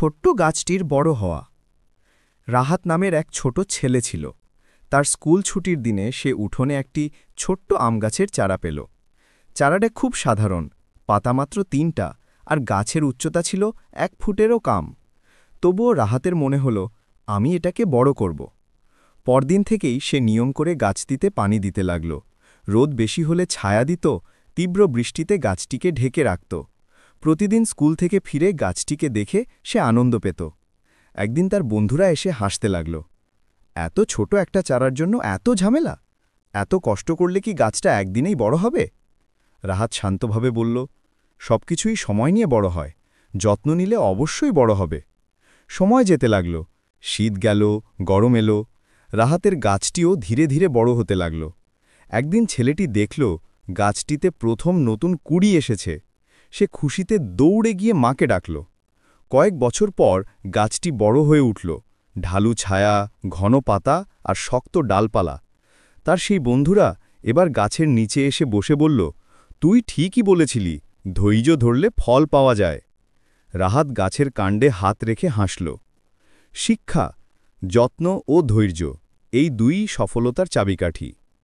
ছোট্ট গাছটির বড় হওয়া। রাহাত নামের এক ছোট ছেলে ছিল। তার স্কুল ছুটির দিনে সে উঠোনে একটি ছোট্ট আমগাছের চারা পেল। চারাটা খুব সাধারণ, পাতা মাত্র ৩টা, আর গাছের উচ্চতা ছিল ১ ফুটেরও কম। তবুও রাহাতের মনে হল, আমি এটাকে বড় করব। পরদিন থেকেই সে নিয়ম করে গাছটিতে পানি দিতে লাগল। রোদ বেশি হলে ছায়া দিত, তীব্র বৃষ্টিতে গাছটিকে ঢেকে রাখত। প্রতিদিন স্কুল থেকে ফিরে গাছটিকে দেখে সে আনন্দ পেত। একদিন তার বন্ধুরা এসে হাসতে লাগল। এত ছোট একটা চারার জন্য এত ঝামেলা? এত কষ্ট করলে কি গাছটা একদিনেই বড় হবে? রাহাত শান্তভাবে বলল, সবকিছুই সময় নিয়ে বড় হয়, যত্ন নিলে অবশ্যই বড় হবে। সময় যেতে লাগল, শীত গেল, গরম এলো, রাহাতের গাছটিও ধীরে ধীরে বড় হতে লাগল। একদিন ছেলেটি দেখল গাছটিতে প্রথম নতুন কুঁড়ি এসেছে। সে খুশিতে দৌড়ে গিয়ে মাকে ডাকল। কয়েক বছর পর গাছটি বড় হয়ে উঠল, ঢালু ছায়া, ঘন পাতা আর শক্ত ডালপালা। তার সেই বন্ধুরা এবার গাছের নিচে এসে বসে বলল, তুই ঠিকই বলেছিলি, ধৈর্য ধরলে ফল পাওয়া যায়। রাহাত গাছের কাণ্ডে হাত রেখে হাসল। শিক্ষা, যত্ন ও ধৈর্য, এই দুই সফলতার চাবিকাঠি।